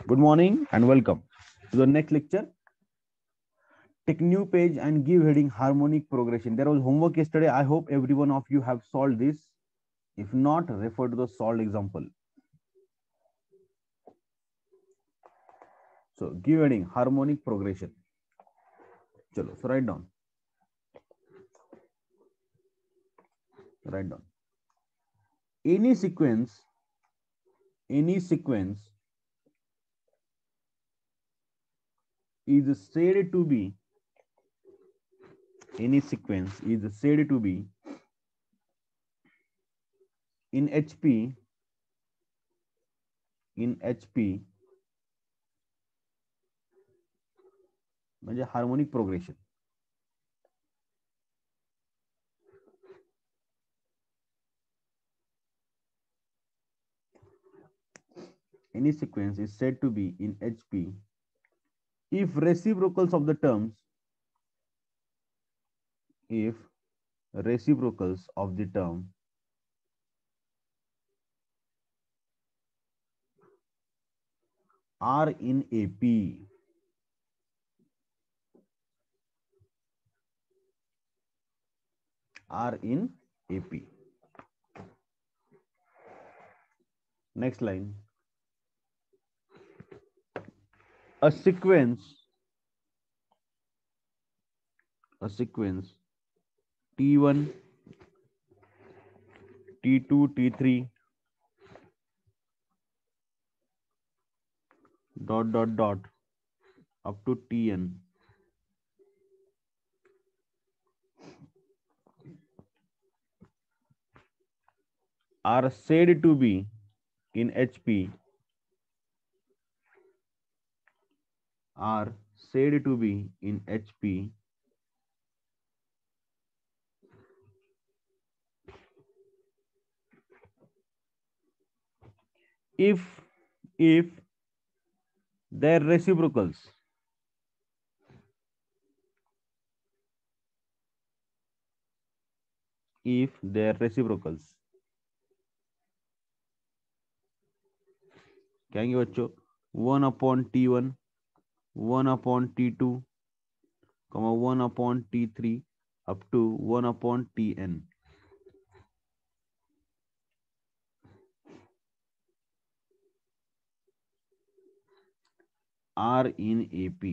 Good morning and welcome to the next lecture. Take new page and give heading harmonic progression. There was homework yesterday. I hope every one of you have solved this. If not, refer to the solved example. So give heading harmonic progression. Chalo, so write down. Write down. Any sequence is said to be in HP म्हणजे harmonic progression. Any sequence is said to be in HP if reciprocals of the terms are in AP. Next line. A sequence T1, T2, T3 dot up to Tn are said to be in HP if their reciprocals क्या आएंगे बच्चों 1 upon T1 1 upon T2 1 upon T3 up to 1 upon Tn are in AP.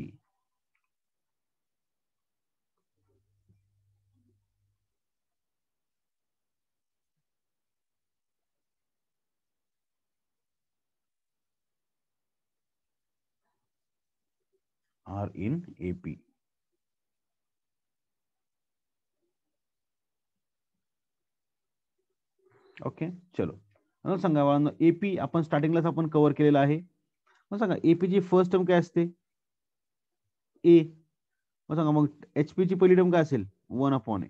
Okay चलो मग सांगा बाळांनो AP आपण स्टार्टिंगलाच आपण cover केलेला आहे. मग सांगा AP ची फर्स्ट टर्म काय असते ए. मग सांगा मग एचपी ची पहिली टर्म काय असेल 1 अपॉन ए.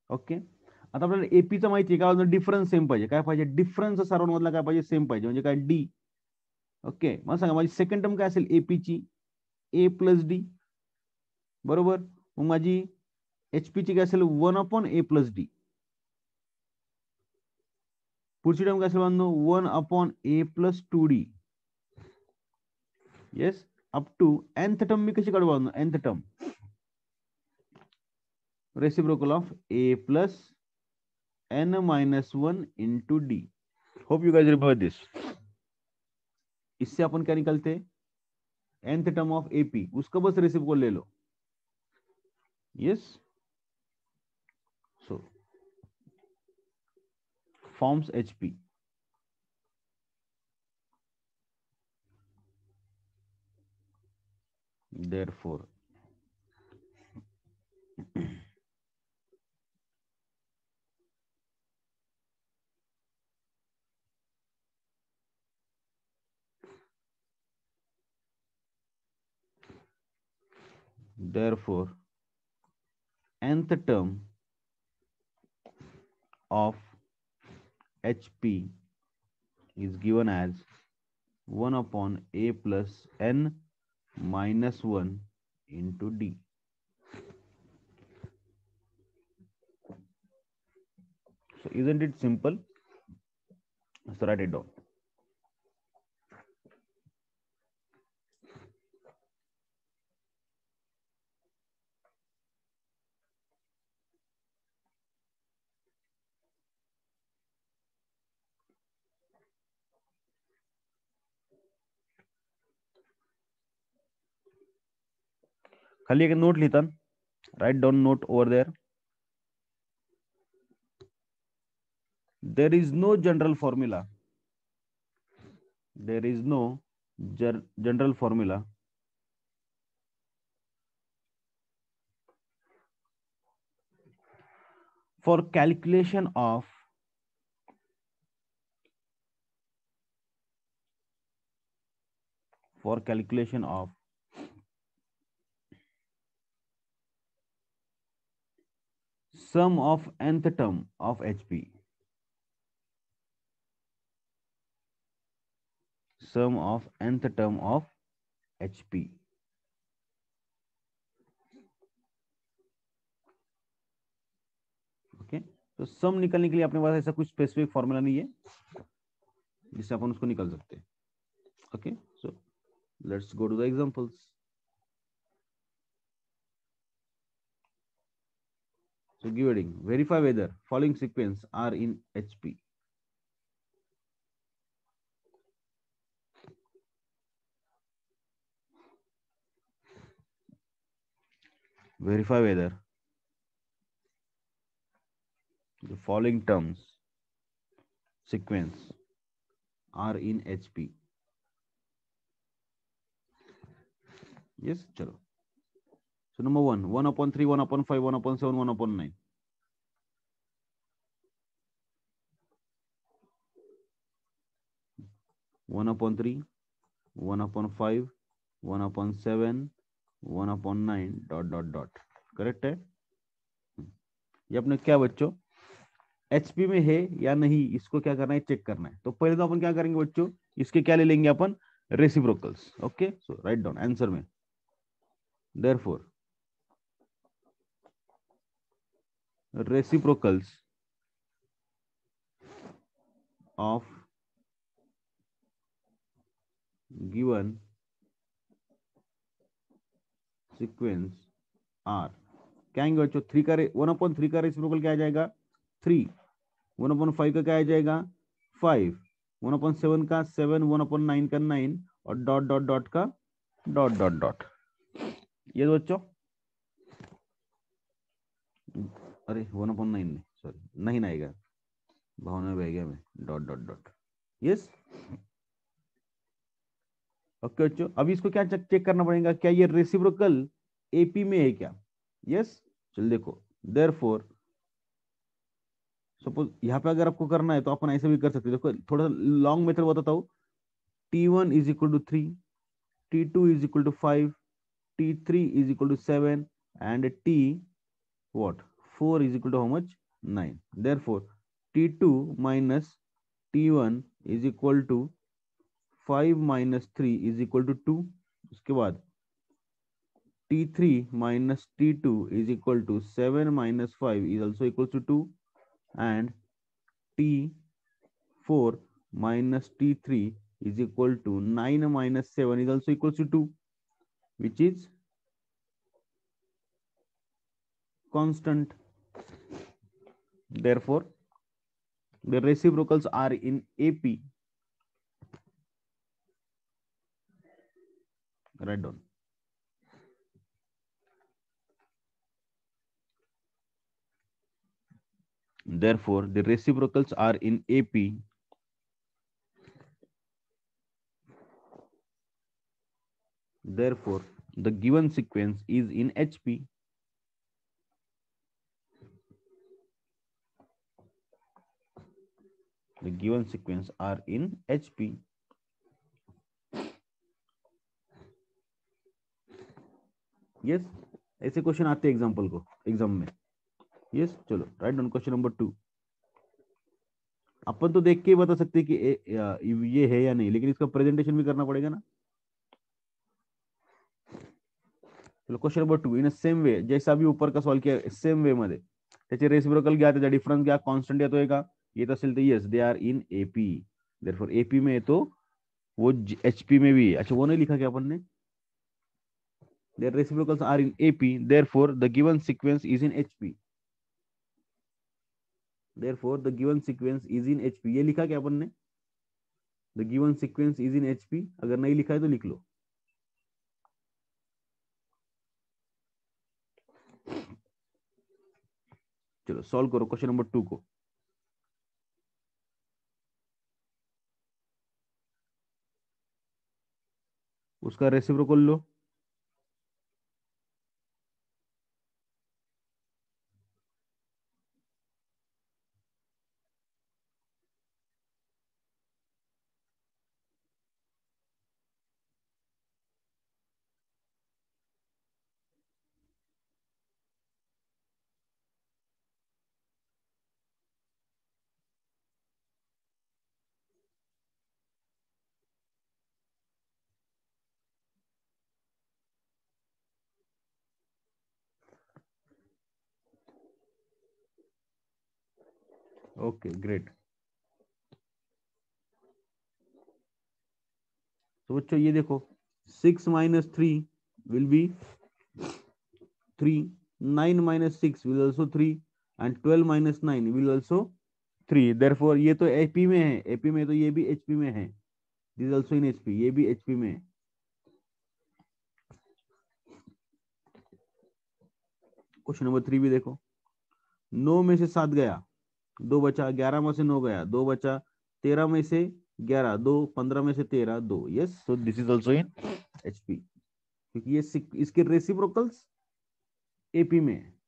ओके आता आपल्याला एपीचं माहिती आहे का डिफरन्स सेम पाहिजे. काय पाहिजे डिफरन्स सर्वांमधला काय पाहिजे सेम पाहिजे म्हणजे काय डी. ओके मग सांगा माझी सेकंड टर्म काय असेल एपीची ए प्लस डी बरोबर. मग माझी एचपीची काय असेल 1 अपॉन ए प्लस डी. पुढची टर्म काय असेल 1 upon a plus 2d. Yes up to nth term मी कशी काढू nth term reciprocal of a plus n minus 1 into d. Hope you guys remember this. इससे अपन क्या निकलते nth टर्म ऑफ एपी उसका बस रेसिप्रोकल ले लो. Yes so forms HP. Therefore, nth term of HP is given as 1 upon a plus n minus 1 into d. So isn't it simple? So write it down. खाली एक note लिहिता, write down note over there. There is no general formula. There is no general formula for calculation of sum of nth term of HP. Sum of nth term of HP. Okay, तो सम निकालने के लिए अपने पास ऐसा कुछ specific formula नहीं है जिससे अपन उसको निकाल सकते हैं. Okay, so let's go to the examples. So give heading, verify whether following sequence are in HP. Verify whether the following terms sequence are in HP. Yes, chalo. So number 1, 1/3, 1/5, 1/7, 1/9. One upon 3, 1/5, 1/7, 1/9 dot dot dot. Correct है. ये अपने क्या बच्चों HP में है या नहीं, इसको क्या करना है, चेक करना है. तो पहले तो अपन क्या करेंगे बच्चों, इसके क्या ले लेंगे अपन, रेसिप्रोकल्स. ओके, सो राइट डाउन आंसर में, therefore reciprocals of given sequence are क्या आएंगे बच्चों, 3 का 1/3 का रेसिप्रोकल क्या आ जाएगा, 3. 1/5 का क्या आ जाएगा, 5. 1/7 का 7, 1/9 का 9 और डॉट डॉट डॉट का डॉट डॉट डॉट. ये बच्चों अरे 1/9 नहीं, सॉरी 9 आएगा, भावना में बह गया मैं, dot dot dot. Yes, okay बच्चों. अभी इसको क्या चेक करना पड़ेगा, क्या ये रेसिप्रोकल एपी में है क्या. यस, चल देखो, देयरफॉर सपोज यहाँ पे अगर आपको करना है तो अपन ऐसे भी कर सकते हैं. देखो थोड़ा लॉन्ग मेथड बताता हूँ. T1 is equal to 3, T2 is equal to 5, T3 is equal to 7 and T what 4 is equal to how much, 9. Therefore T2 minus T1 is equal to 5 minus 3 is equal to 2. उसके बाद T3 minus T2 is equal to 7 minus 5 is also equal to 2 and T4 minus T3 is equal to 9 minus 7 is also equal to 2, which is constant. Therefore, the reciprocals are in AP. Write down. Therefore, the reciprocals are in AP. Therefore, the given sequence is in HP. The given sequence are in HP. Yes, ऐसे question आते हैं example को exam में. Yes, चलो write down question number 2. अपन तो देख के ही बता सकते हैं कि ये है या नहीं, लेकिन इसका प्रेजेंटेशन भी करना पड़ेगा ना. चलो question number 2. In same way, जैसा भी ऊपर का सॉल्व किया सेम वे मध्ये त्याचे रेसिप्रोकल घ्या, त्याचा डिफरन्स घ्या, कॉन्स्टंट येतोय का, येत असेल तर yes they are in AP. Therefore AP में तो वो एचपी में भी. अच्छा वो नहीं लिखा क्या अपन ने, their reciprocals are in AP, therefore the given sequence is in HP. Therefore the given sequence is in HP. ये लिखा क्या अपन ने, the given sequence is in HP. अगर नहीं लिखा है तो लिख लो. चलो सॉल्व करो क्वेश्चन नंबर 2 को। उसका रेसिप्रोकल लो। Okay great. तो बच्चों ये देखो 6 minus 3 will be 3, 9 minus 6 will also 3 and 12 minus 9 will also 3। Therefore ये तो एपी में है, एपी में तो ये भी एचपी में है, दिस ऑल्सो इन एचपी, ये भी एचपी में है। क्वेश्चन नंबर 3 भी देखो, 9 में से 7 गया, 2 बचा, 11 में से 9 गया, 2 बचा, 13 में से 11, 2, 15 में से 13, 2। Yes, so this is also in HP, क्योंकि ये इसके रेसिप्रोकल्स एपी में है।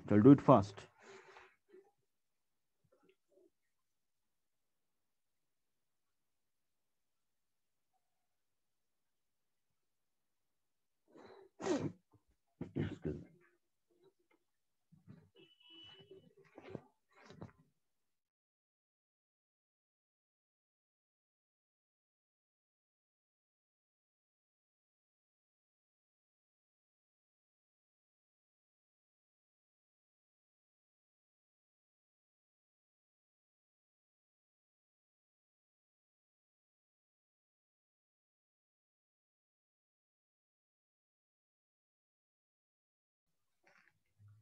चल do it fast.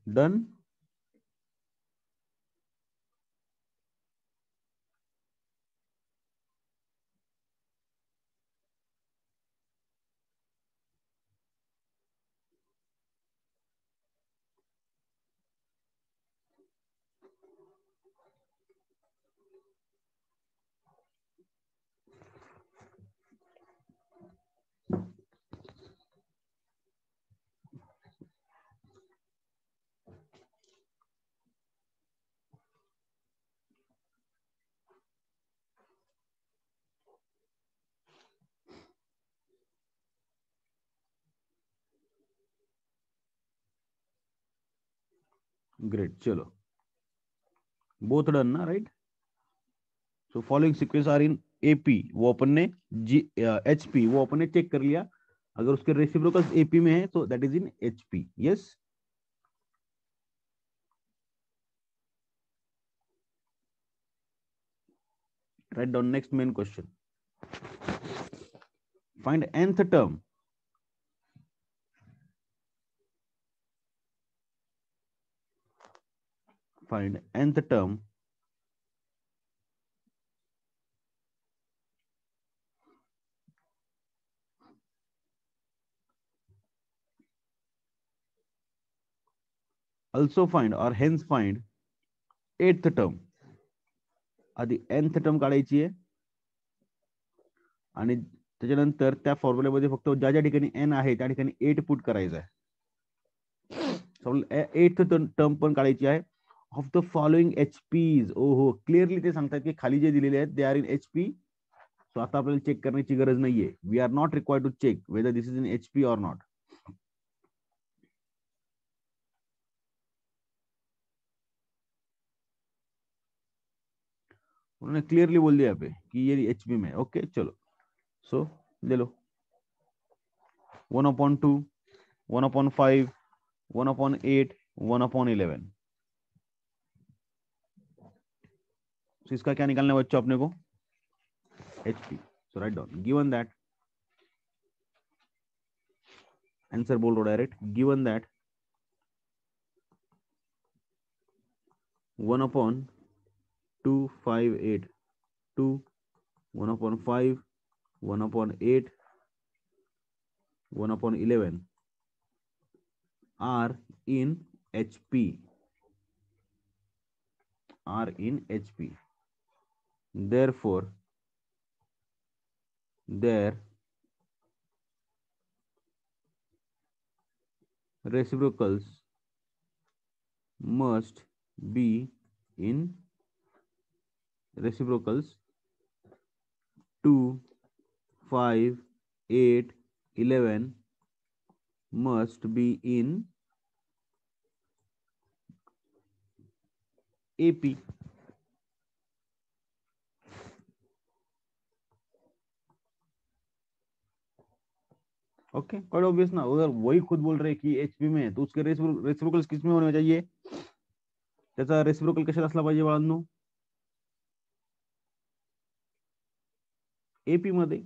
Done. Great, चलो बोथ डन ना, right. So following sequence are in AP, वो अपन ने जी एचपी वो अपन ने चेक कर लिया। अगर उसके रेसिप्रोकल्स एपी में है तो that is in HP. Yes, write down next main question. Find nth term, find nth term also find or hence find eighth term। आधी nth टर्म काढायची आहे आणि त्याच्यानंतर त्या फॉर्म्युल्यामध्ये फक्त ज्या ज्या ठिकाणी n आहे त्या ठिकाणी 8 पुट करायचं आहे। एथ टर्म पण काढायची आहे ऑफ द फॉलोइंग एचपीज। ओहो, क्लिअरली ते सांगतात की खाली जे दिलेले आहेत दे आर इन एचपी। सो आता आपल्याला चेक करण्याची गरज नाहीये, we are not required to check whether this is in HP or not. उन्होंने क्लियरली बोल दिया यहाँ पे कि ये एचपी में। ओके चलो, सो ले लो 1/2, 1/5, 1/8, 1/11। तो इसका क्या निकालना है बच्चों अपने को, HP. So write down, given that, answer बोल रहा direct, given that 1/, 258 2 1/5 1/8 1/11 are in HP, therefore their reciprocals must be in reciprocals 2 5 8 11 must be in AP. Okay, quite obvious ना, अगर वही खुद बोल रहे कि एचपी में है तो उसके रेसिप्रोकल्स किस में होने चाहिए, त्याचा रेसिप्रोकल कशात असला पाहिजे बाळांनो, एपी मध्ये,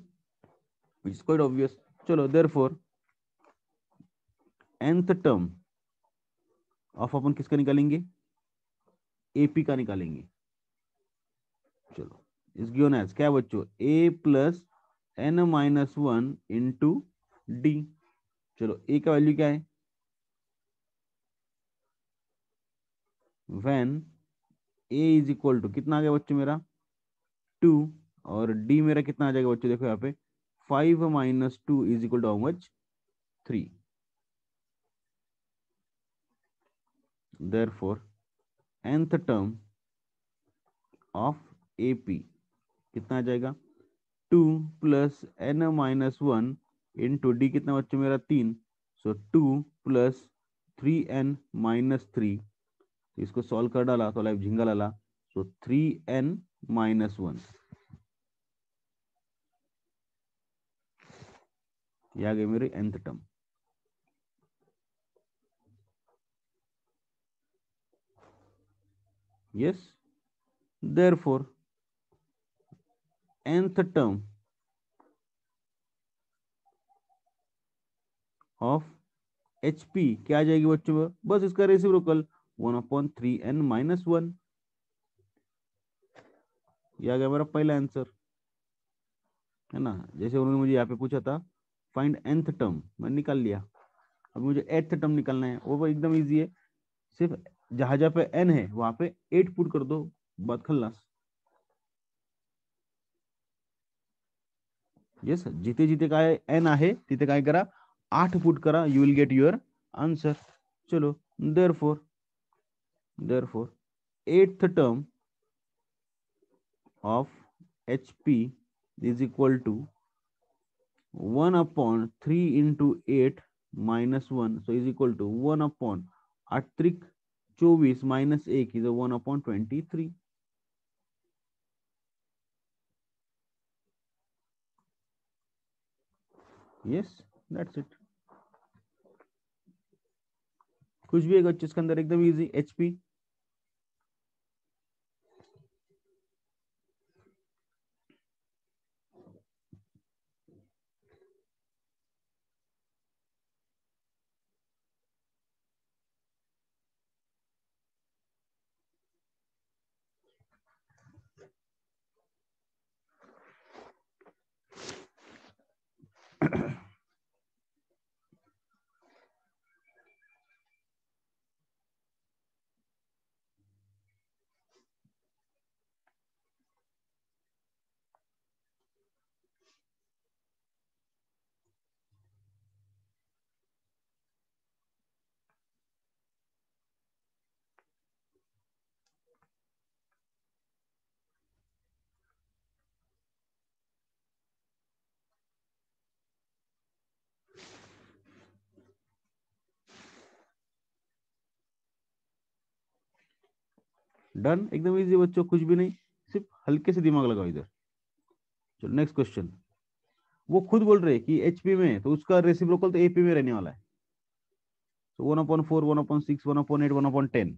विच इज क्वाइट ऑब्वियस. चलो, देयरफॉर nth टर्म ऑफ अपन किसका निकालेंगे, एपी का निकालेंगे. चलो, इस गिवन एज क्या बच्चों, ए प्लस n-1 इंटू डी. चलो, ए का वैल्यू क्या है, when A is equal to कितना आ गया बच्चों मेरा 2, और डी मेरा कितना आ जाएगा बच्चों, देखो यहाँ पे 5 - 2 is equal to how much, 3. Therefore nth term of AP कितना आ जाएगा, 2 प्लस n-1 इंटू डी कितना बच्चों मेरा 3. सो 2 प्लस 3n-3, इसको सॉल्व कर डाला तो लाइफ झिंगा लाला. सो 3n-1 ये आ गई मेरी nth term. yes, therefore nth term of HP क्या आ जाएगी बच्चों, बस इसका रेसिप्रोकल 1/3n-1. ये आ गया मेरा पहला आंसर, है ना. जैसे उन्होंने मुझे यहाँ पे पूछा था फाइंड nth टर्म, मैंने निकाल लिया. अब मुझे एथ टर्म निकालना है, वो एकदम इजी है, सिर्फ जहां जहां पे n है वहां पे 8 पुट कर दो, बात खल्लास. येस, जिथे जिथे काय n आहे तिथे काय करा, 8 पुट करा, you will get your answer. चलो, therefore eighth term of HP is equal to 1/3 into 8 minus 1, so is equal to 1/8 24 minus 1 is a 1/23. yes, that's it. कुछ भी एक बच्चे इसके अंदर एकदम इजी, HP. डन, एकदम इजी बच्चों, कुछ भी नहीं, सिर्फ हल्के से दिमाग लगाओ इधर. चलो, नेक्स्ट क्वेश्चन. वो खुद बोल रहे कि HP में, तो उसका रेसिप्रोकल तो AP में रहने वाला है. तो 1/4 1/6 1/8 1/10.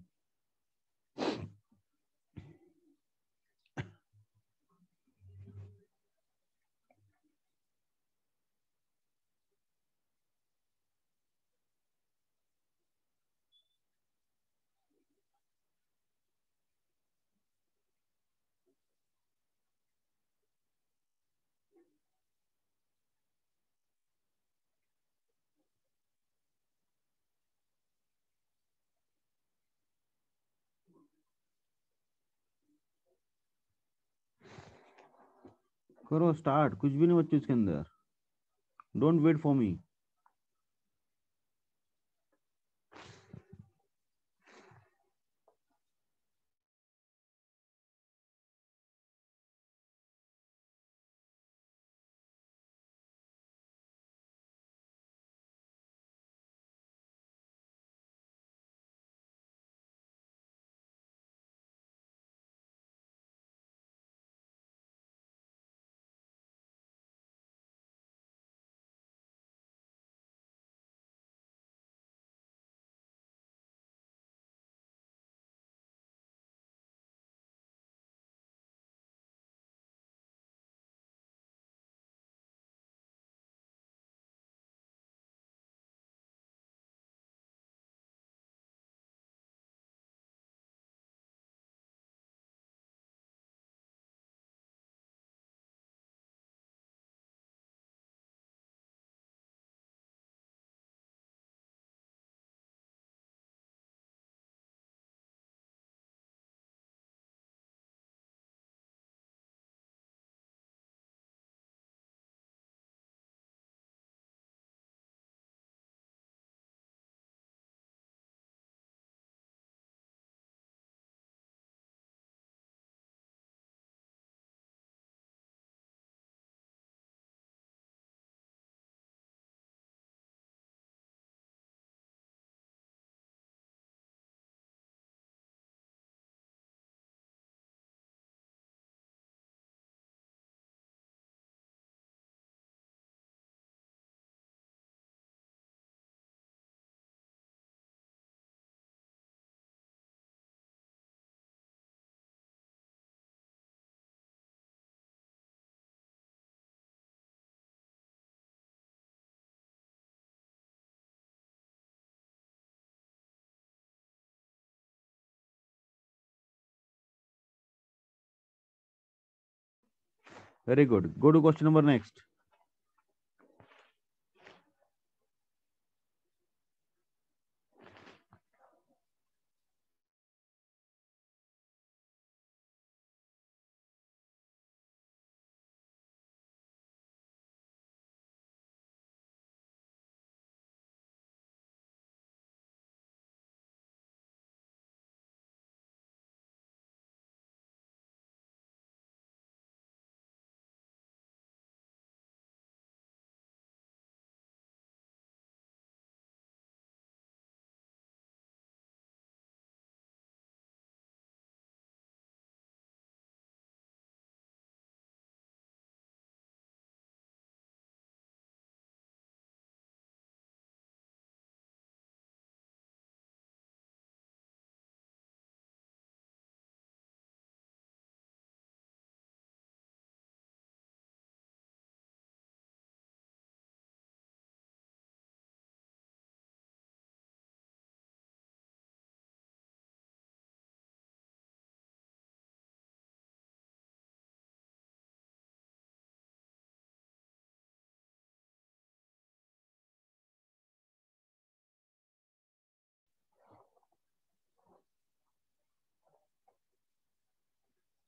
करो स्टार्ट, कुछ भी नहीं बच्चों इसके अंदर, don't wait for me. Very good, go to question number next.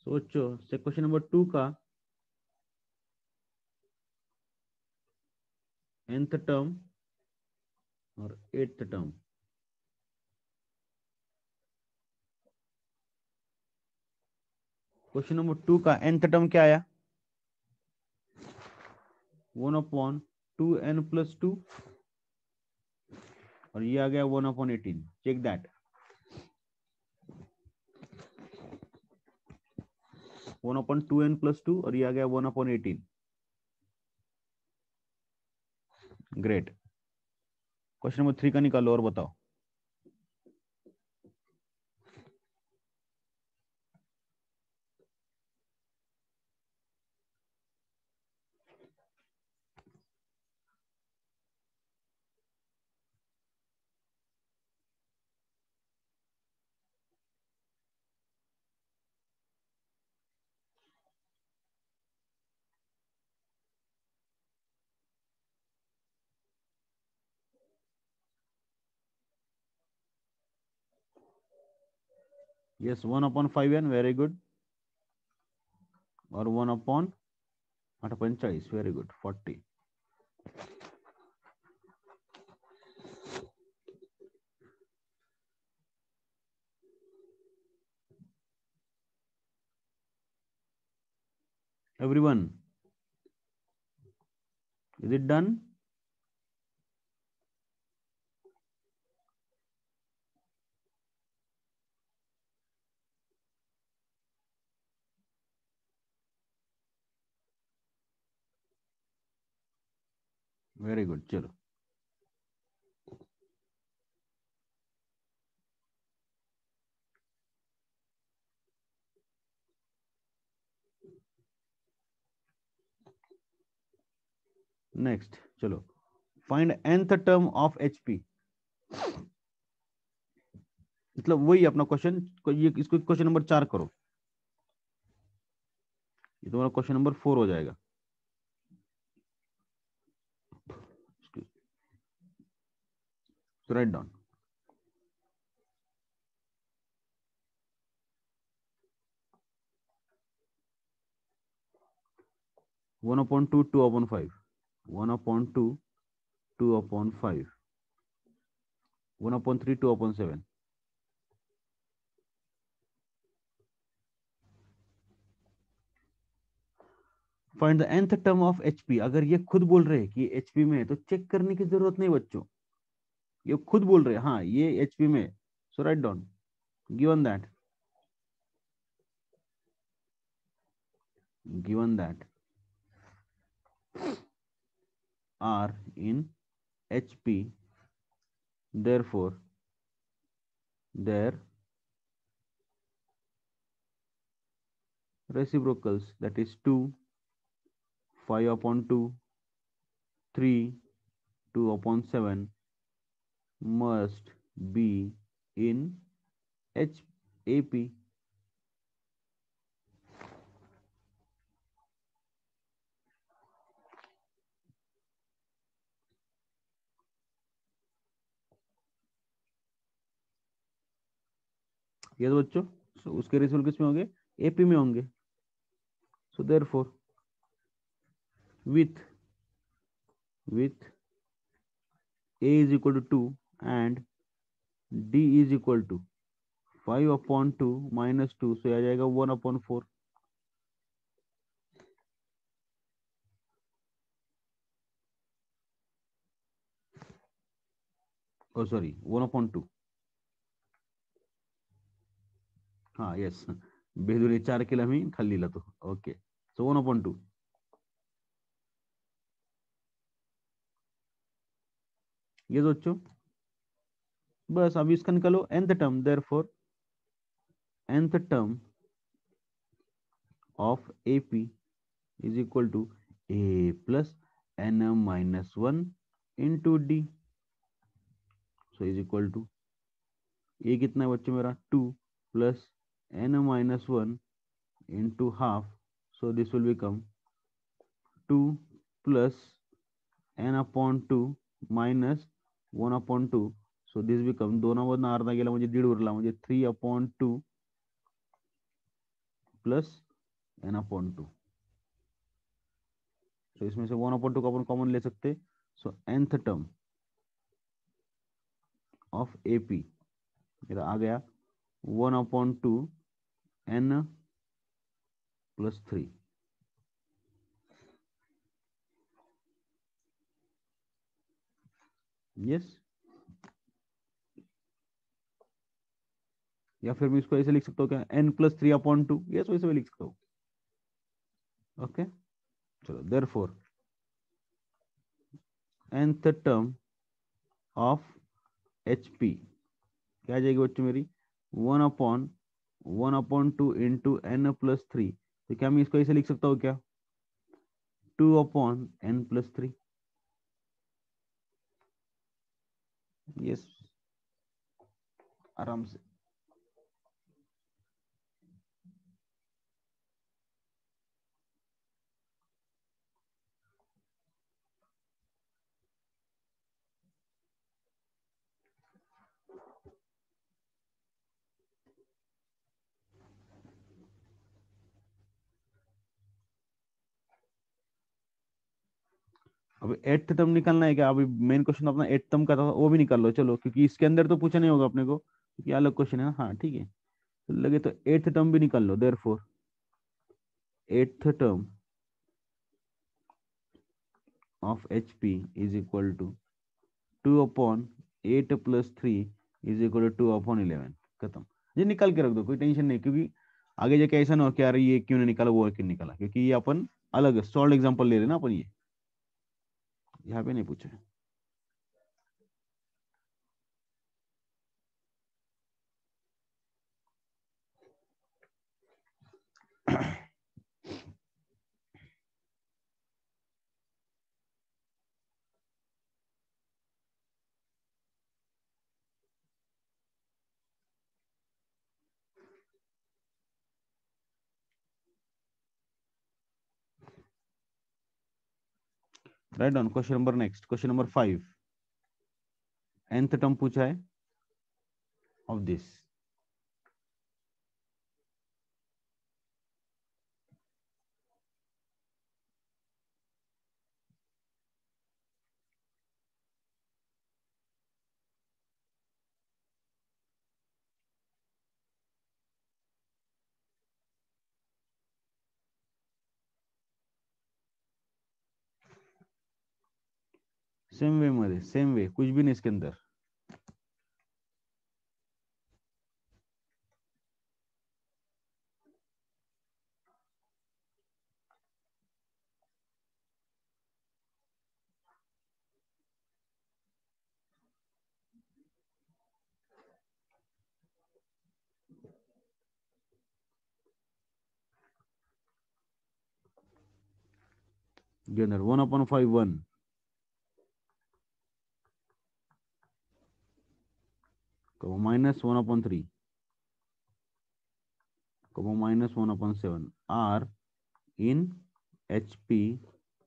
सोचो से क्वेश्चन नंबर 2 का nth टर्म और 8th टर्म। क्वेश्चन नंबर 2 का nth टर्म क्या आया? 1/2n+2 और ये आ गया 1/18। चेक दैट, 1/2n+2 और ये आ गया 1/18। ग्रेट। क्वेश्चन नंबर 3 का निकालो और बताओ। Yes, 1/5n, very good. और 1/2n। 8 × 45, very good, 40. Everyone, is it done? Very good, चलो. नेक्स्ट चलो, find nth term of HP. मतलब वही अपना क्वेश्चन, ये इसको क्वेश्चन नंबर 4 करो, ये तुम्हारा क्वेश्चन नंबर 4 हो जाएगा. Write down. 1/2, 2/5, 1/2, 2/5, 1/3, 2/7. Find the nth term of HP. अगर ये खुद बोल रहे हैं कि HP में है तो चेक करने की जरूरत नहीं बच्चों, ये खुद बोल रहे हैं हाँ ये HP में. So write down, given that, are in HP, therefore their reciprocals, that is 2, 5/2, 3, 2/7 must be in AP. ये तो बच्चों, so उसके रेशियो किस में होंगे? AP में होंगे. So therefore with A is equal to 2 and D is equal to 5/2 minus 2, so आ जाएगा 1/4. oh sorry 1/2. हाँ येस, बेदुरी 4 केला मी खाली दिला तो. ओके, सो 1/2. ये बच्चों बस अब इसका निकालो nth term. Therefore nth term of AP is equal to A plus n minus 1 into D. So is equal to A कितना है बच्चों मेरा 2 plus n minus 1 into half. So this will become 2 plus n/2 minus 1/2. So this become 2 मधून अर्धा गेला म्हणजे दीड उरला म्हणजे 3/2 plus n/2. तो इसमें से 1/2 को अपन कॉमन ले सकते. सो nth टर्म ऑफ AP मेरा आ गया 1/2 n plus 3. यस, या फिर मैं इसको ऐसे लिख सकता हूँ क्या, n+3/2. यस, वैसे भी लिख सकता हूँ. ओके चलो, therefore nth term of HP क्या आ जाएगी बच्चों मेरी 1/1/2 इंटू n+3. तो क्या मैं इसको ऐसे लिख सकता हूँ क्या, 2/n+3. यस, आराम से. अब एट्थ टर्म निकालना है क्या? अभी मेन क्वेश्चन अपना एट्थ टर्म का था, वो भी निकाल लो चलो, क्योंकि इसके अंदर तो पूछा नहीं होगा अपने को, क्योंकि अलग क्वेश्चन है ना। हाँ ठीक है, तो लगे तो एट्थ टर्म भी निकाल लो। Therefore eighth term of H P is equal to 2/8 + 3 is equal to 2/11। खत्म। ये निकाल के रख दो, कोई टेंशन नहीं, क्योंकि आगे जाके ऐसा ना हो कि यार ये क्यों नहीं निकाला, वो क्यों निकाला, क्योंकि ये अपन अलग सॉल्व एग्जांपल ले रहे हैं ना अपन, ये यहाँ पे नहीं पूछा है। Write down question number next, question number 5, nth term पूछा है ऑफ दिस। सेम वे मध्ये, सेम वे, कुछ भी नहीं इसके अंदर। General 1/5 1, -1/3, -1/7 are in HP,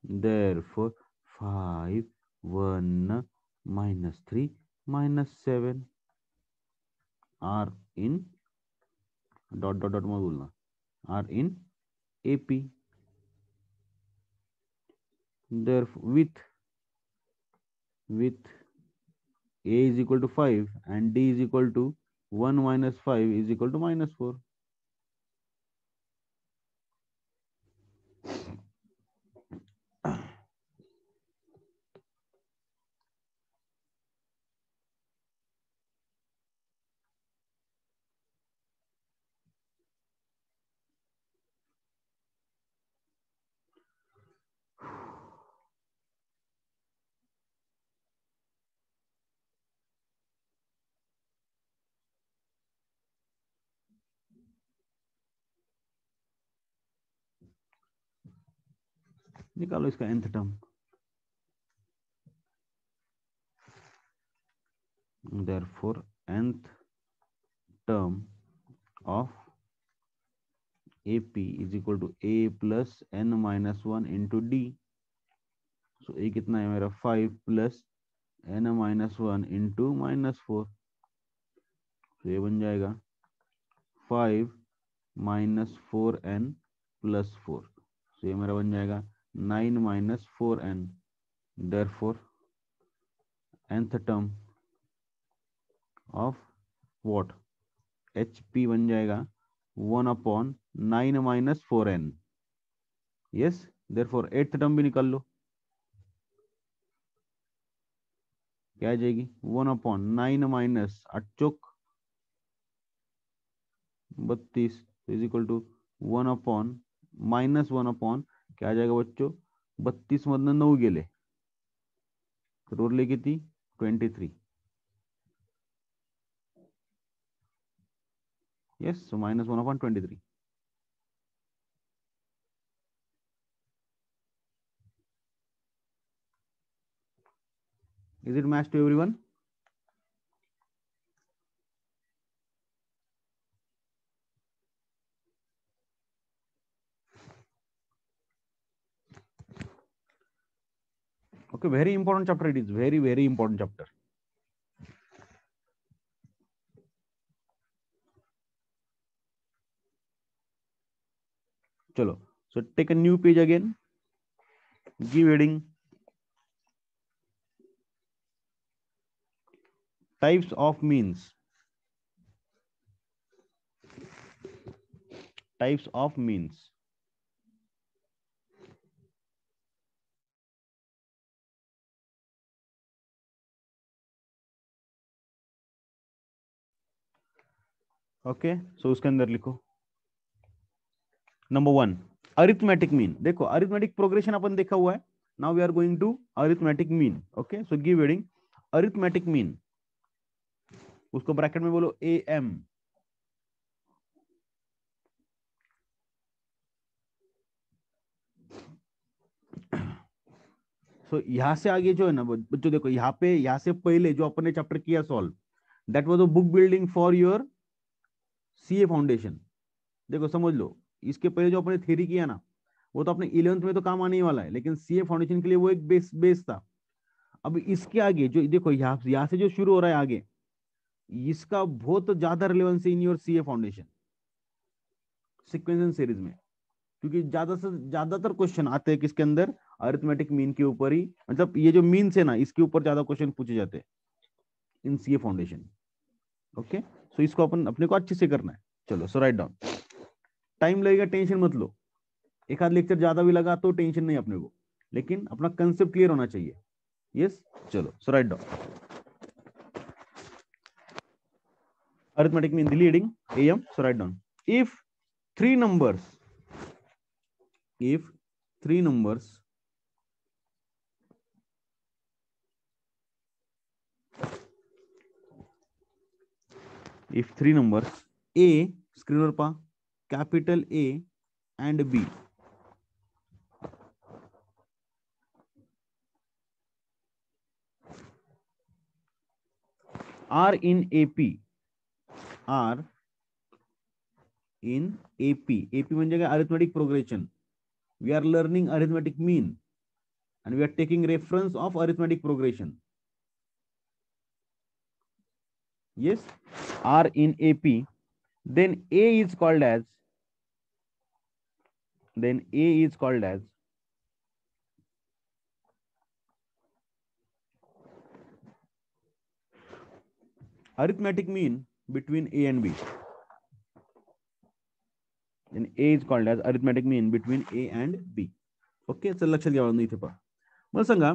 therefore 5 1 -3 -7 are in dot dot dot मत बोलना, are in AP, therefore with A is equal to 5 and D is equal to 1 minus 5 is equal to -4। निकालो इसका nth term. therefore nth term of AP is equal to A plus n minus 1 into D। So A कितना है मेरा 5 plus n minus 1 into -4, तो ये बन जाएगा 5 minus 4n plus 4, तो ये मेरा बन जाएगा 9 minus 4n। therefore nth term of what, HP बन जाएगा 1/9 minus 4n। Yes, therefore eighth term भी निकाल लो, क्या आ जाएगी 1/9 माइनस 8 32 इज इक्वल टू 1/, -1/, क्या आ जाएगा बच्चों, 32 मधनं 9 गेले तर उरले किती 23। Yes, so -1/23। Is it match to everyone? Okay, very important chapter it is, very very important chapter। चलो, so take a new page again, give heading types of means, types of means. Okay, so उसके अंदर लिखो number 1 arithmetic mean. देखो arithmetic progression अपन देखा हुआ है. Now we are going to arithmetic mean. Okay, so give heading arithmetic mean. उसको bracket में बोलो AM. सो यहां से आगे जो है ना बच्चों, देखो यहाँ पे, यहाँ से पहले जो अपन ने चैप्टर किया solve, that was a book building for your CA foundation. देखो समझ लो, इसके पहले जो अपने थ्योरी किया ना, वो तो अपने 11th में तो काम आने ही वाला है, लेकिन CA फाउंडेशन के लिए वो एक बेस था. अब इसके आगे जो देखो, यहाँ से जो शुरू हो रहा है आगे, इसका बहुत ज्यादा रिलेवेंस है in your CA foundation sequence series में. क्योंकि ज्यादा से ज्यादातर क्वेश्चन आते हैं किसके अंदर, अरिथमेटिक मीन के ऊपर ही. मतलब ये जो मीन्स है ना, इसके ऊपर ज्यादा क्वेश्चन पूछे जाते हैं इन CA फाउंडेशन. ओके, सो इसको अपन अपने को अच्छे से करना है. चलो, सो राइट डाउन. टाइम लगेगा, टेंशन मत लो. एक आध लेक्चर ज्यादा भी लगा तो टेंशन नहीं अपने को, लेकिन अपना कंसेप्ट क्लियर होना चाहिए. यस, चलो, so write down. Arithmetic mean the leading AM. So write down. If three numbers, if three numbers A, screen पर पा, capital A and B are in AP, are in AP म्हणजे काय, arithmetic progression. We are learning arithmetic mean and we are taking reference of arithmetic progression. Yes, are in AP, then A is called as, arithmetic mean between A and B. Then A is called as arithmetic mean between A and B. Okay, चल लक्षात घ्यावं इथे पहा. मला सांगा,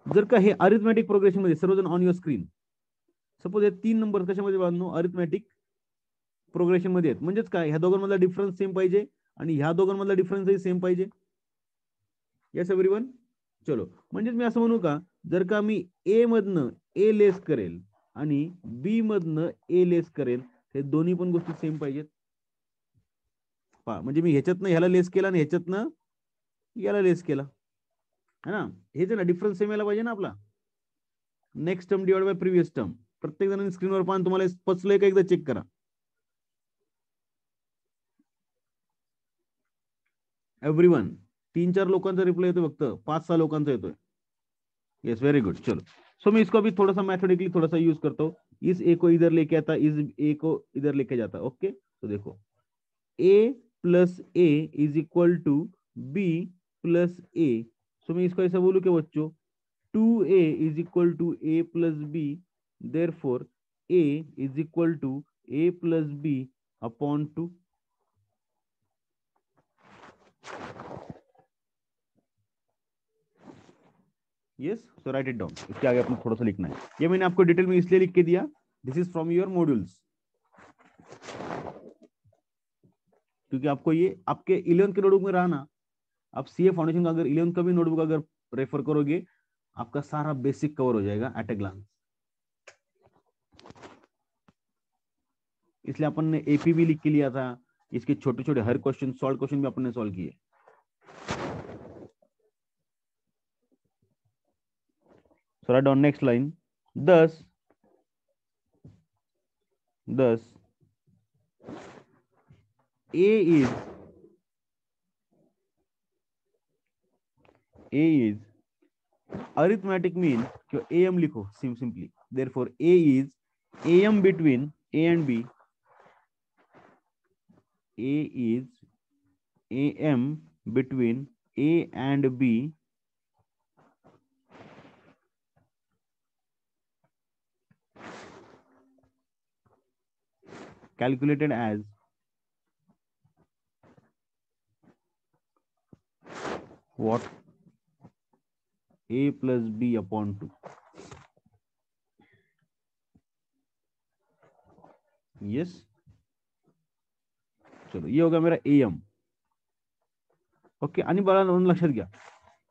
जर का हे arithmetic progression मध्ये सर्वजण ऑन युअर स्क्रीन, सपोज हे 3 नंबर कशामध्ये बांधनो, अरिथमेटिक प्रोग्रेशन मध्ये आहेत. म्हणजेच काय, ह्या दोघांमधला डिफरन्स सेम पाहिजे आणि ह्या दोघांमधला डिफरन्सही सेम पाहिजे. Yes everyone. चलो, म्हणजेच मी असं म्हणू का, जर का मी A मधनं A लेस करेल आणि B मधनं A लेस करेल, हे दोन्ही पण गोष्टी सेम पाहिजेत. म्हणजे मी ह्याच्यातनं ह्याला लेस केला आणि ह्याच्यातनं याला लेस केला, है ना. हेच ना, डिफरन्स सेम यायला पाहिजे ना आपला. Next term divide by previous term. प्रत्येक जणांनी स्क्रीनवर पाहून तुम्हाला पचलंय का एकदा चेक करा. एव्हरीवन. 3-4 लोकांचा रिप्लाय येतो, फक्त 5-6 लोकांचा येतोय. Yes, very good. चलो, सो मैं इसको अभी थोड़ा सा मैथमेटिकली थोड़ा सा यूज करता हूँ. इस ए को इधर लेके आता, इस ए को इधर लेके जाता. ओके, तो देखो A plus A is equal to B plus A. So मैं इसको ऐसा बोलूं क्या बच्चों, 2A is equal to A plus B, therefore A is equal to A plus B upon 2. Yes, so write it down. इसके आगे आपको थोड़ा सा लिखना है. ये मैंने आपको डिटेल में इसलिए लिख के दिया, this is from your modules, क्योंकि आपको ये आपके 11th के नोटबुक में रहा ना. आप CA फाउंडेशन का अगर 11th का भी नोटबुक अगर रेफर करोगे, आपका सारा बेसिक कवर हो जाएगा एट ए ग्लांस. इसलिए अपन ने AP भी लिख के लिया था. इसके छोटे छोटे हर क्वेश्चन, सॉल्व क्वेश्चन भी अपन ने सॉल्व किए. So write down next line. Thus A is arithmetic mean, क्यों AM लिखो simply. Therefore A is AM between A and B. A is AM between A and B calculated as what? A plus B upon 2. Yes. चलो ये होगा मेरा AM. Okay. आणि बघा लक्षात घ्या,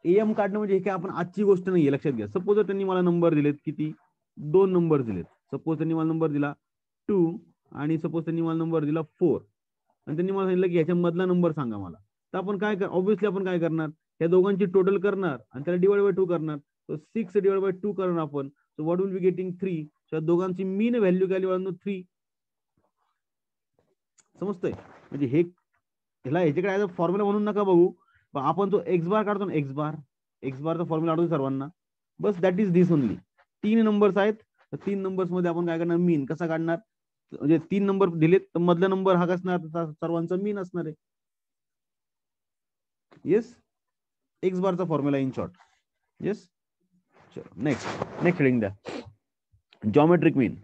AM काढणं म्हणजे हे काय आपण आजची गोष्ट नाहीये, लक्षात घ्या. सपोज त्यांनी मला नंबर दिलेत किती, 2 नंबर दिलेत. सपोज त्यांनी मला नंबर दिला 2 आणि सपोज त्यांनी मला नंबर दिला 4 आणि त्यांनी मला सांगितलं की ह्याच्या मधला नंबर सांगा मला. तर आपण काय ऑब्व्हियसली आपण काय करणार, या दोघांची टोटल करणार आणि त्याला डिवाइड बाय 2 करणार. सो 6 डिवाइड बाय 2 करणार आपण. So what will be getting 3. सो दोघांची मीन व्हॅल्यू काय लिहिणार 3. समजतंय? म्हणजे हे ह्याला ह्याच्याकडे ऍज अ फॉर्म्युला म्हणून नका बघू. आपण जो एक्स बार काढतो ना, एक्स बारचा फॉर्म्युला आठवतो सर्वांना. बस that is this only. 3 numbers आहेत, तर 3 नंबर्स मध्ये आपण काय करणार, मीन कसा काढणार. म्हणजे 3 नंबर दिलेत तर मधला नंबर हा असणार, सर्वांचा मीन असणार आहे. येस. एक्स बारचा फॉर्म्युला इन शॉर्ट. येस. चलो नेक्स्ट हेडिंग द्या, geometric mean.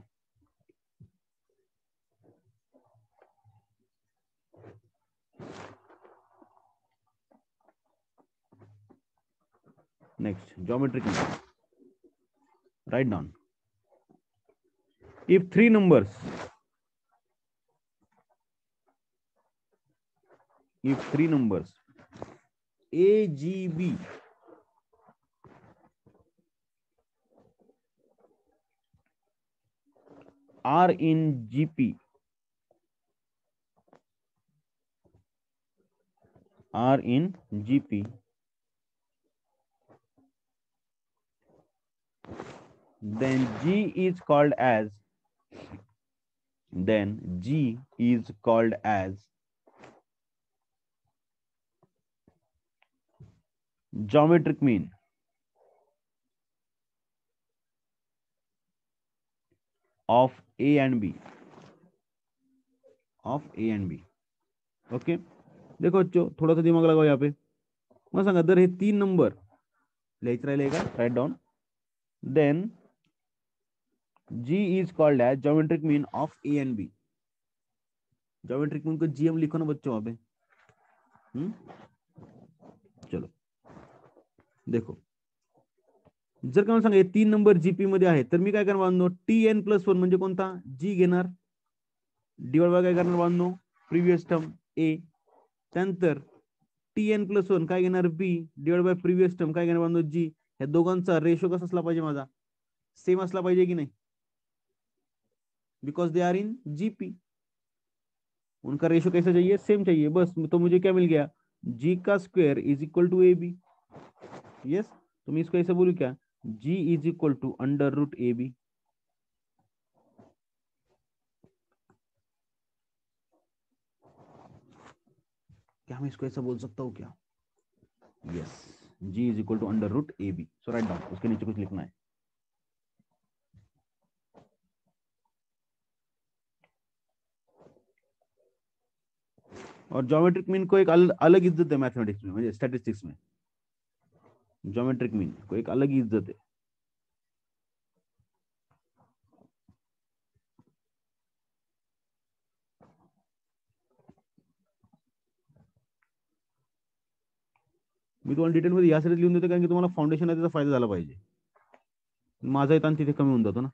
Next, geometric mean. Write down. If three numbers A, G, B are in GP, then G is called as geometric mean of A and B. Okay. देखो बच्चों, थोड़ा सा दिमाग लगाओ यहाँ पे. मग सांगा, जर हे 3 नंबर लिहायचं राहिले का, write down, then G is called as geometric mean of A and B. geometric mean को GM लिखो ना बच्चों वहां पे. चलो देखो, जर का मला सांगा 3 नंबर जीपी मध्ये आहे, तर मी काय करणार बांधनो, TN+1 म्हणजे कोणता, जी घेणार, डिवाइड बाय काय करणार बांधनो, प्रिव्हियस टर्म ए. त्यानंतर TN+1 काय घेणार, B, divide by previous term काय घेणार बांधनो, जी. ह्या दोघांचा रेशो कसा असला पाहिजे माझा, सेम असला पाहिजे की नहीं, because they are in GP. उनका रेशो कैसा चाहिए, सेम चाहिए. बस तो मुझे क्या मिल गया, जी का square is equal to A B. Yes. तो मैं इसको ऐसे बोलूं क्या, G is equal to under root A B. क्या मैं इसको ऐसा बोल सकता हूं क्या, yes. G is equal to under root A B. So write down, उसके नीचे कुछ लिखना है. और ज्योमेट्रिक मीन को एक अलग इज्जत है मैथमेटिक्स में, म्हणजे स्टॅटिस्टिक्स में. ज्योमेट्रिक मीन को एक अलग ही इज्जत है. मी तुम्हाला डिटेलमध्ये यासाठी लिहून देतो कारण की तुम्हाला फाउंडेशन त्याचा फायदा झाला पाहिजे. माझा ताण तिथे कमी होऊन जातो ना.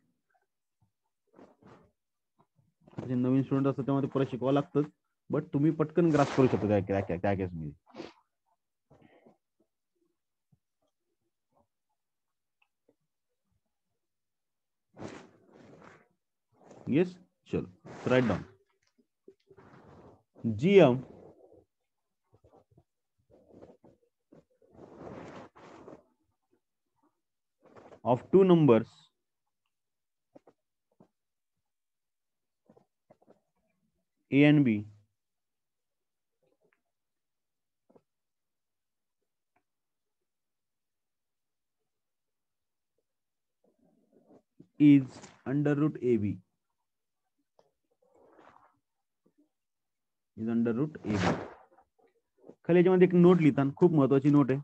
जे नवीन स्टुडंट असतात त्यामध्ये परत शिकवावं लागतं, बट तुम्ही पटकन ग्रास करू शकता त्या केसमध्ये. यस. चलो write down, GM of two numbers A and B is under root AB. खाली याच्यामध्ये एक नोट लिहिताना, खूप महत्वाची नोट आहे.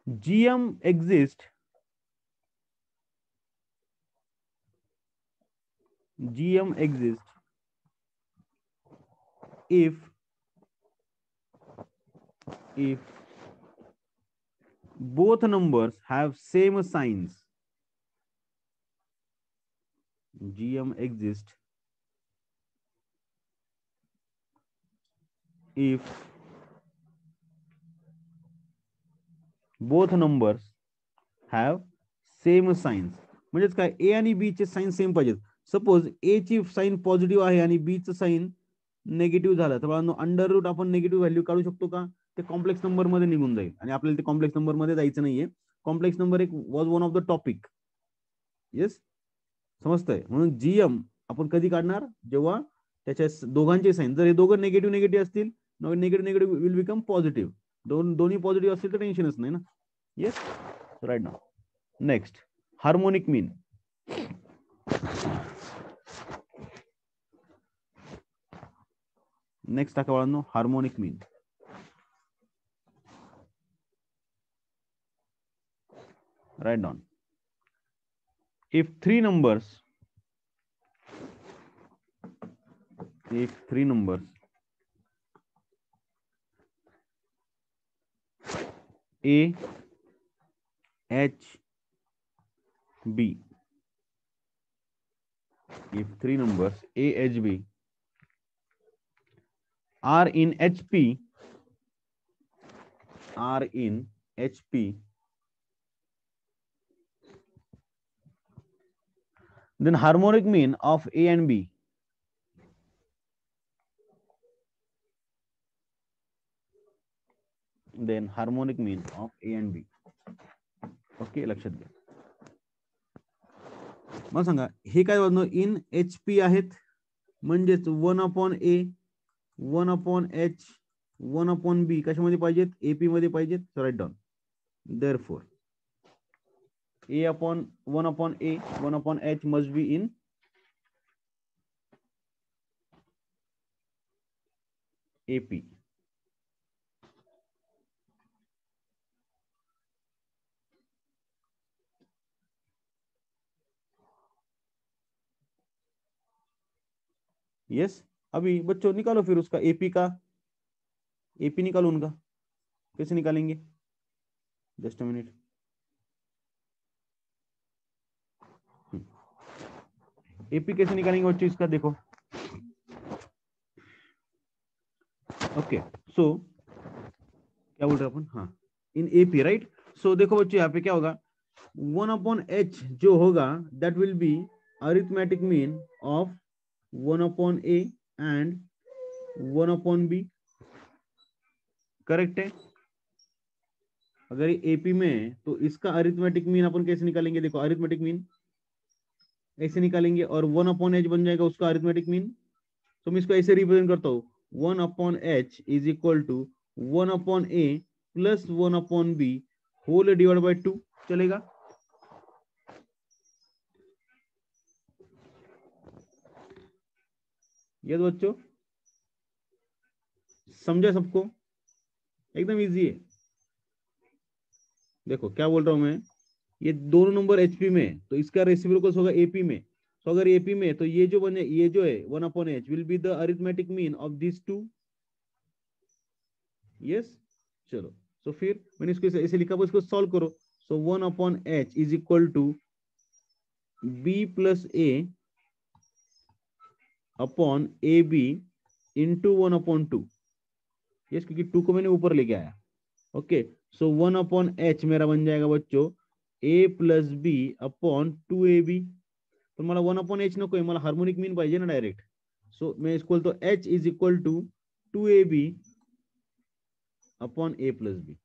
GM exists GM exists if both numbers have same signs. GM exists if both numbers have same signs. म्हणजेच काय, ए आणि बी चे साइन सेम पाहिजेत. सपोज ए ची साइन पॉझिटिव्ह आहे आणि बी चं साइन नेगेटिव्ह झालं तर बाळांनो अंडर रूट आपण नेगेटिव्ह व्हॅल्यू काढू शकतो का? ते कॉम्प्लेक्स नंबर मध्ये निघून जाईल आणि आपल्याला ते कॉम्प्लेक्स नंबर मध्ये जायचं नाहीये. कॉम्प्लेक्स नंबर एक was one of the topic. Yes, समजतंय? म्हणून जीएम आपण कधी काढणार, जेव्हा त्याच्या दोघांचे साइन, जर हे दोघं नेगेटिव्ह नेगेटिव्ह असतील, negative negative will become positive. दोन्ही पॉझिटिव्ह असतील तर टेन्शनच नाही ना. Yes, right now. Next, harmonic mean. Next टाका बाळांनो, harmonic mean. Write down. if three numbers A, H, B, if three numbers A, H, B are in HP, then harmonic mean of A and B okay, लक्षात घ्या. मला सांगा, हे काय बनव इन H P आहेत, म्हणजेच 1/A 1/H 1/B कशामध्ये पाहिजेत? AP मध्ये पाहिजेत. Write down. Therefore A/1/A 1/H must be in AP. Yes, अभी बच्चों निकालो फिर उसका एपी का. एपी निकालो उनका. कैसे निकालेंगे? Just a minute. एपी कैसे निकालेंगे बच्चों इसका? देखो, ओके. सो क्या बोल रहे अपन? हाँ, इन एपी, राइट. सो देखो बच्चों, यहाँ पे क्या होगा, 1/H जो होगा that will be arithmetic mean of 1/A and 1/B. Correct है? अगर ये एपी में, तो इसका अरिथमेटिक मीन अपन कैसे निकालेंगे? देखो, अरिथमेटिक मीन ऐसे निकालेंगे और 1/H बन जाएगा उसका अरिथमेटिक मीन. तो मैं इसको ऐसे रिप्रेजेंट करता हूं, 1/H is equal to 1/A plus 1/B whole divide by 2. चलेगा? ये बच्चों समझा सबको? एकदम इजी है. देखो क्या बोल रहा हूं मैं, ये दोनों नंबर एचपी में, तो इसका रेसिप्रोकल होगा एपी में. तो अगर एपी में, तो ये जो बने, ये जो है 1/H will be the arithmetic mean of this two. Yes, चलो. तो फिर मैंने इसको ऐसे लिखा, इसको सॉल्व करो. So 1/H is equal to B plus A upon A B into 1/2. Yes, क्योंकि 2 को मैंने ऊपर लेके आया. ओके, सो 1/H मेरा बन जाएगा बच्चों ए प्लस बी अपॉन 2AB. पण मला 1/H नको आहे, मला हार्मोनिक मीन पाहिजे ना डायरेक्ट. सो मैं इसको तो H is equal to 2AB upon A plus B.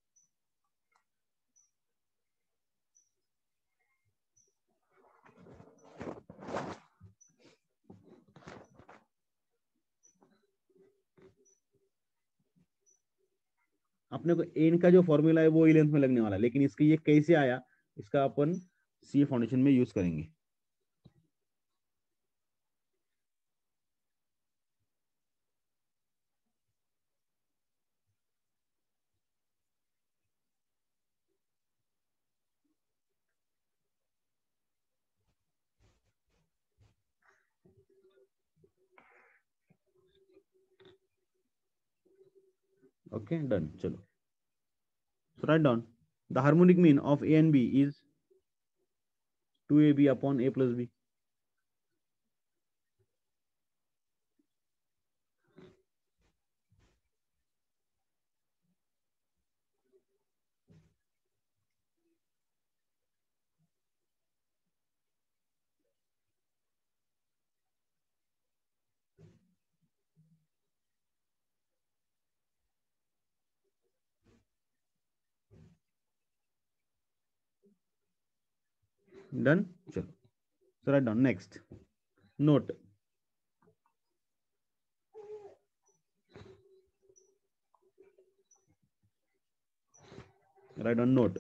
अपने को एन का जो फॉर्मूला है वो इलेंथ में लगने वाला है, लेकिन इसका ये कैसे आया, इसका अपन सी फाउंडेशन में यूज करेंगे. Okay done. चलो, so write down the harmonic mean of a and b is 2ab upon a plus b. Done. चलो, so write down next. Note. Write down note.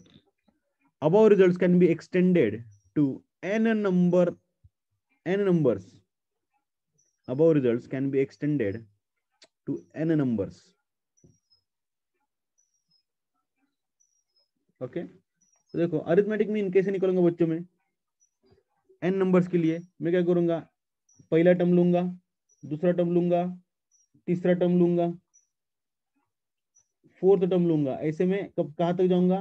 Above results can be extended to n numbers. Above results can be extended to n numbers. Okay, तो देखो arithmetic mean कैसे निकालूंगा बच्चों में. n numbers के लिए मैं क्या करूंगा, पहला टर्म लूंगा, दूसरा टर्म लूंगा, तीसरा टर्म लूंगा, फोर्थ टर्म लूंगा. ऐसे में कब कहां तक जाऊंगा,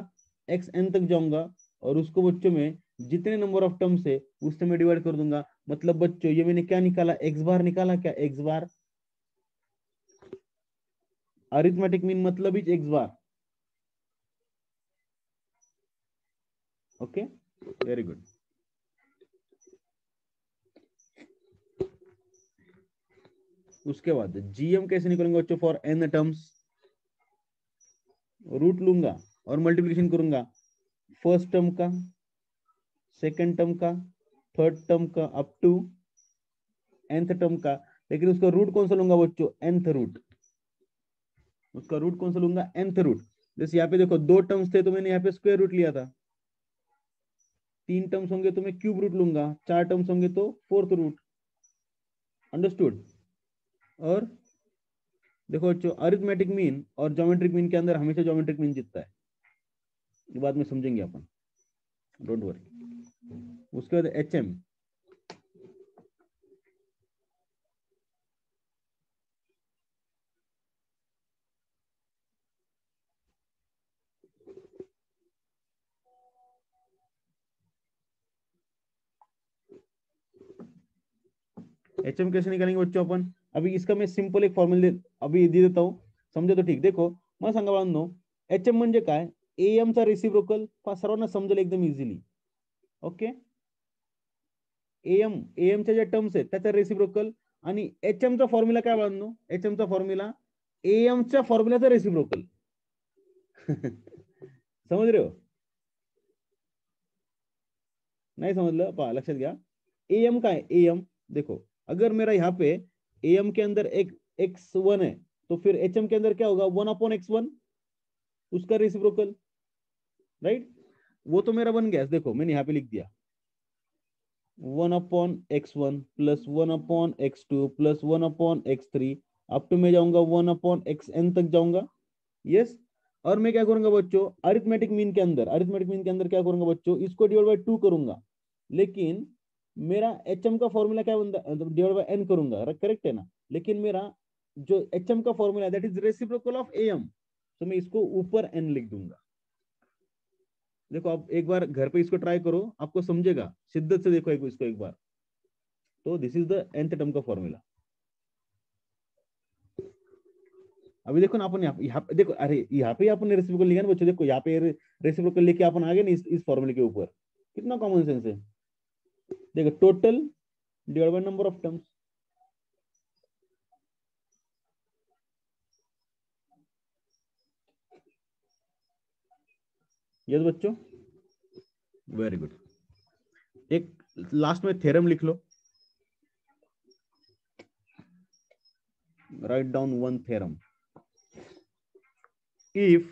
xn तक जाऊंगा, और उसको बच्चों में जितने नंबर ऑफ टर्म्स है उससे मैं डिवाइड कर दूंगा. मतलब बच्चों ये मैंने क्या निकाला, x बार निकाला. क्या x बार, अरिथमेटिक मीन मतलब is x bar. Okay, very good. उसके बाद जीएम कैसे निकलेंगे बच्चों, फॉर n टर्म्स रूट लूंगा और मल्टीप्लिकेशन करूंगा फर्स्ट टर्म का, सेकंड टर्म का, थर्ड टर्म का, अप टू nth टर्म का. लेकिन उसका रूट कौन सा लूंगा बच्चों, nth रूट. उसका रूट कौन सा लूंगा, nth रूट. जैसे यहाँ पे देखो दो टर्म्स थे तो मैंने यहाँ पे स्क्वायर रूट लिया था. तीन टर्म्स होंगे तो मैं क्यूब रूट लूंगा, चार टर्म्स होंगे तो फोर्थ रूट. अंडरस्टूड. और देखो बच्चों, अरिथमेटिक मीन और ज्योमेट्रिक मीन के अंदर हमेशा ज्योमेट्रिक मीन जीतता है. ये बात में समझेंगे अपन, डोंट वरी. उसके बाद HM. HM कैसे निकालेंगे बच्चों अपन, अभी इसका मैं सिंपल एक फॉर्मूला अभी दे देता हूँ, समझे तो ठीक. देखो मला सांगा बाळांनो, HM म्हणजे काय, AM चा रेसिप्रोकल. सर्वांना समजेल एकदम इझिली. ओके, AM च्या ज्या टर्म्स आहेत त्याचा रेसिप्रोकल. आणि HM चा फॉर्म्युला काय बाळांनो, HM चा फॉर्म्युला AM च्या फॉर्म्युलाचा रेसिप्रोकल. समझ रहे हो, नहीं समझ पहा लक्षात घ्या. AM का है, AM देखो अगर मेरा यहाँ पे AM के अंदर एक x1 है तो फिर HM के अंदर क्या होगा, 1/x1 उसका रेसिप्रोकल. राइट, वो तो मेरा बन गया. देखो मैंने यहाँ पे लिख दिया 1/x1 plus 1/x2 plus 1/x3 up to मैं जाऊंगा 1/xn तक जाऊंगा. यस. और मैं क्या करूंगा बच्चों, अरिथमेटिक मीन के अंदर क्या करूंगा बच्चों, इसको डिवाइड बाय 2 करूंगा. लेकिन मेरा HM का फॉर्मूला क्या बनता है, डिवाइड बाय n करूंगा, करेक्ट है ना. लेकिन मेरा जो HM का formula that is reciprocal of AM, तो मैं इसको ऊपर n लिख दूंगा. देखो आप एक बार घर पे इसको ट्राई करो, आपको समझेगा, शिद्दत से देखो इसको एक बार. तो this is the nth term का फॉर्मूला. अभी देखो ना अपन यहाँ देखो, अरे यहाँ पे अपन रेसिप्रोकल लिखा ना बच्चों. देखो यहाँ पे रेसिप्रोकल लेके अपन आ गए ना इस फॉर्मूले के ऊपर. कितना कॉमन सेंस है. देखो total divide by number of terms. Yes बच्चों, वेरी गुड. एक लास्ट में थ्योरम लिख लो. Write down one theorem. if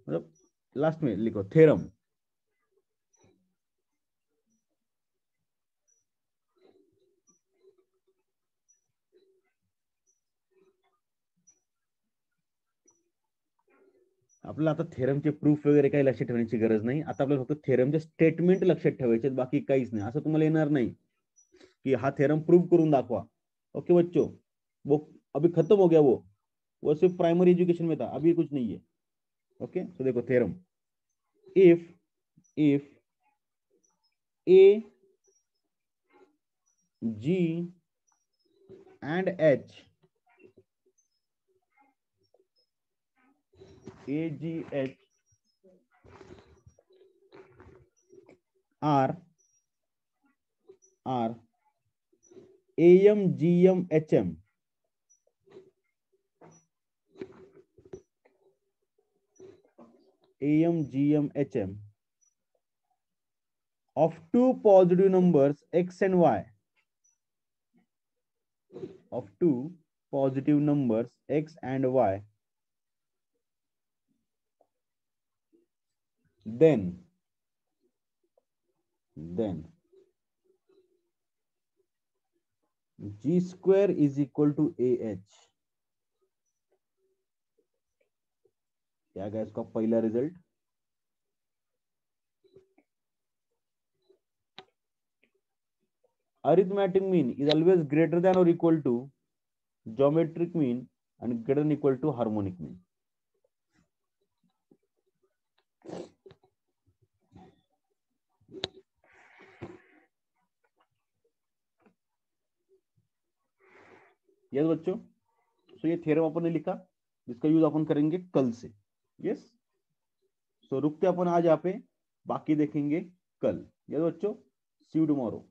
मतलब लास्ट में लिखो थ्योरम. आपल्याला आता थेरमचे प्रूफ वगैरे काही लक्षात ठेवण्याची गरज नाही. आता आपल्याला फक्त थेरमचे स्टेटमेंट लक्षात ठेवायचे, बाकी काहीच नाही. असं तुम्हाला येणार नाही की हा थेरम प्रूव्ह करून दाखवा. ओके बच्चों, वो अभी खत्म हो गया, वो सिर्फ प्राइमरी एजुकेशन में था, अभी कुछ नहीं है। ओके, तो देखो theorem, if A G and H, A G H are M G M H M, AMGM HM of two positive numbers x and y, of two positive numbers x and y, then G square is equal to AH। क्या गया इसका पहला result? Arithmetic mean is always greater than or equal to geometric mean and greater than equal to harmonic mean। Yes बच्चों, तो ये theorem अपन ने लिखा, जिसका यूज अपन करेंगे कल से। यस, सो रुकते अपन आज यहाँ पे, बाकी देखेंगे कल। यस बच्चों, सी यू टुमारो।